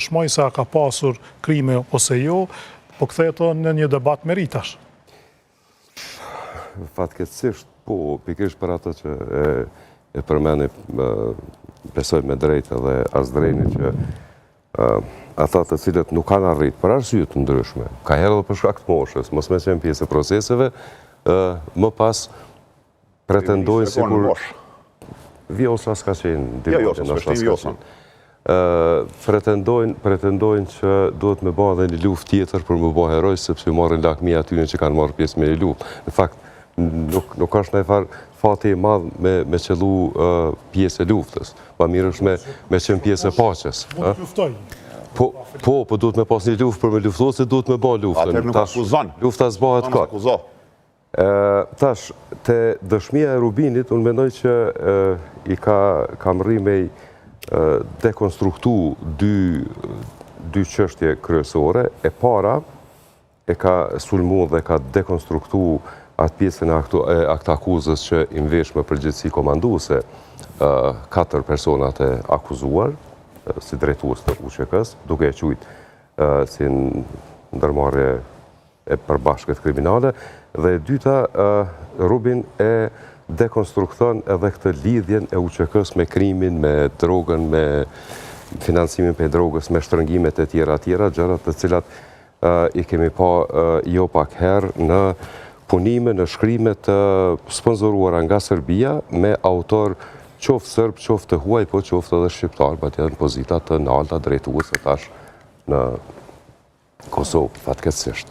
shmoj se a ka pasur krime ose jo, po kthehet në një debat meritash. Fatkeqësisht, po, pikërisht për ato që e përmeni, besoj me drejtë dhe as drejni që ata të cilët nuk kanë arrit për arsye të ndryshme, ka herë edhe për shkak të moshës, mos me qenë pjesë e proceseve, më pas pretendojnë sikur Vjosa s'ka qenë, pretendojnë që duhet me bëha dhe një luft tjetër për me bëha heroj, sepse marrin lakmi atyre që kanë marrë pjesë me një luft. Në fakt, nuk është në e farë fati i madhë me qëllu pjesë e luftës, pa mirë është me qenë pjesë e paqes. Mund të luftoj. Po duhet me pas një luft për me luftu, se duhet me bëha luftën. Atër nuk akuzon. Lufta s'bahet ka. Tash, të dëshmia e Rubinit, unë mendoj që i kam rri me dekonstruktu dy çështje kryesore. E para, e ka sulmu dhe ka dekonstruktu atë pjesën e akt akuzës që i mvesh me përgjegjësi komanduese 4 personat e akuzuar, si drejtues të UÇK-s, duke e quajtur si ndërmarrje e përbashkët kriminale, dhe e dyta, Rubin e dekonstrukton edhe këtë lidhjen e UÇK-s me krimin, me drogën, me financimin për drogës, me shtrëngimet e tjera, gjërat të cilat i kemi pa jo pak herë në punime, në shkrime të sponsoruara nga Serbia me autor qoftë sërb, qoftë të huaj, po qoftë edhe shqiptar, pa tjetër në pozita të nalta drejtuese tash në Kosovë, fatkeqësisht.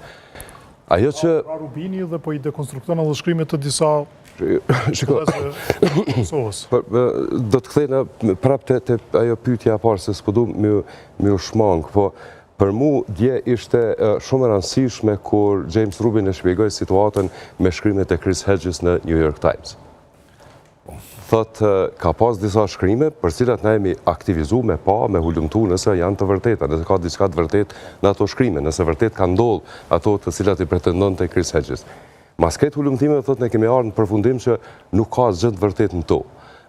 Ajo që Rubini dhe po i dekonstrukton edhe shkrimet të disa Kosovës. Do të kthejna prap të ajo pyetja e parë, se s'po du me u shmang, po për mu dje ishte shumë e rëndësishme kur James Rubin e shpjegoi situatën me shkrimet e Chris Hedges në New York Times. Thot, ka pas disa shkrime për cilat na jemi aktivizu me hulumtu nëse janë të vërteta, nëse ka diçka të vërtet në ato shkrime, nëse vërtet ka ndodhur ato të cilat i pretendon të Chris Hedges. Mas këtë hulumtime, thot, ne kemi ardhur në përfundim që nuk ka asgjë të vërtet në to.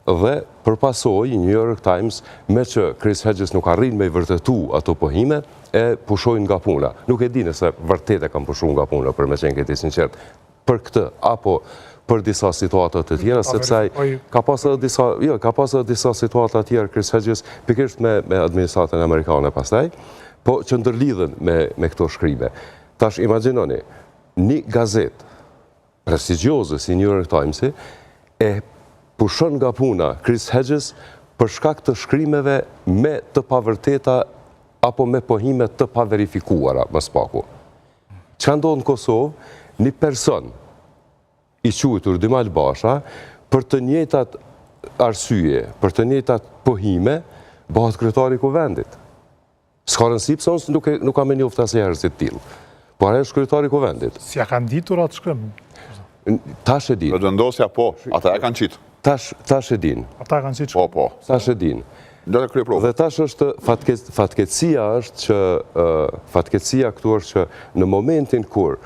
Dhe përpasoj, New York Times, me që Chris Hedges nuk arrin me i vërtetu ato pohime, e pushojnë nga puna. Nuk e di nëse vërtet e kam pushu nga puna, për me qenë këti sinqert, për këtë, apo për disa situata të tjera, sepse ka pas edhe disa situata të tjera Chris Hedges, pikërisht me administratën amerikane pastaj, po që ndërlidhen me këto shkrime. Tash, imagjinoni, një gazet prestigjioze si New York Times e pushon nga puna Chris Hedges për shkak të shkrimeve me të pavërteta apo me pohime të paverifikuara, më spaku. Çka ndodh në Kosovë, një person i quajtur Dymal Basha, për të njëjtat arsye, për të njëjtat pohime, bëhet kryetari i kuvendit. S'ka rëndësi pse unë nuk kam njoftë asnjëherë si të tillë. Por ai është kryetari i kuvendit. Si ja kanë ditur atë shkrim? Tash e din. Vendosja po, ata e kanë qitë. Tash e din. Ata kanë qitë shkrim. Po. Tash e din. Dhe tash është fatkeqësia është që fatkeqësia këtu është që në momentin kur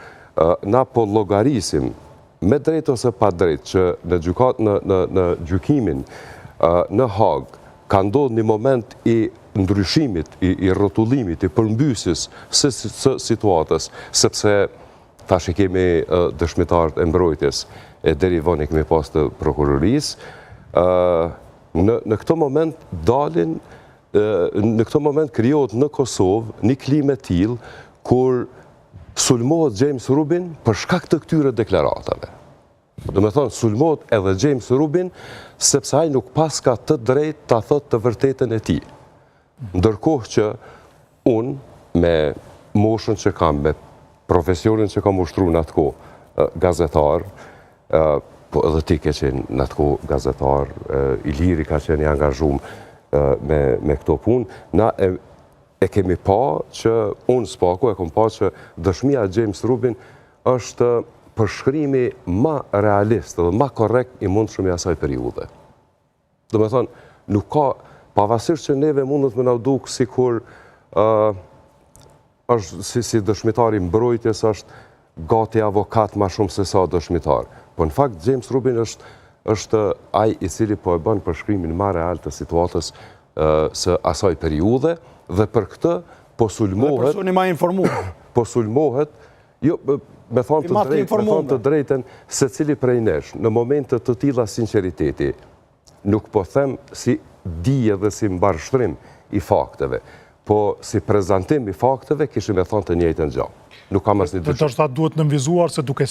na po llogarisim me drejt ose pa drejt që në gjykimin në Hag ka ndodhur një moment i ndryshimit, i rrotullimit, i përmbysjes së situatës, sepse tash i kemi dëshmitarët e mbrojtjes e deri vonë kemi pas të prokurorisë. Në këtë moment dalin, në këtë moment krijohet në Kosovë një klimë e tillë kur sulmohet James Rubin për shkak të këtyre deklaratave. Do me thonë, sulmohet edhe James Rubin sepse ai nuk pas ka të drejtë ta thotë të vërtetën e tij. Ndërkohë që unë me moshën që kam, me profesionin që kam ushtruar në atë kohë, gazetar, po edhe ti ke qenë në atë kohë gazetar, Iliri ka qenë i angazhuar me këto punë, na e kemi pa që unë spaku e kom pa që dëshmia James Rubin është përshkrimi ma realist dhe ma korrekt i mundshëm i asaj periudhe. Do me thonë, nuk ka, pavarësisht që neve mundet me na duk sikur është si dëshmitari mbrojtjes është gati avokat ma shumë se sa dëshmitar. Po në fakt James Rubin është ai i cili po e bën përshkrimin ma real të situatës së asaj periudhe, Dhe për këtë po sulmohet, Personi ma informuar. jo, me thonë të drejten, se cili prej nesh, në momente të tilla sinceriteti, nuk po them si dije dhe si mbarshtrim i fakteve, po si prezentim i fakteve kishim e thonë të njëjtën gjë. Nuk kam asnjë Dhe të duhet nënvizuar se duke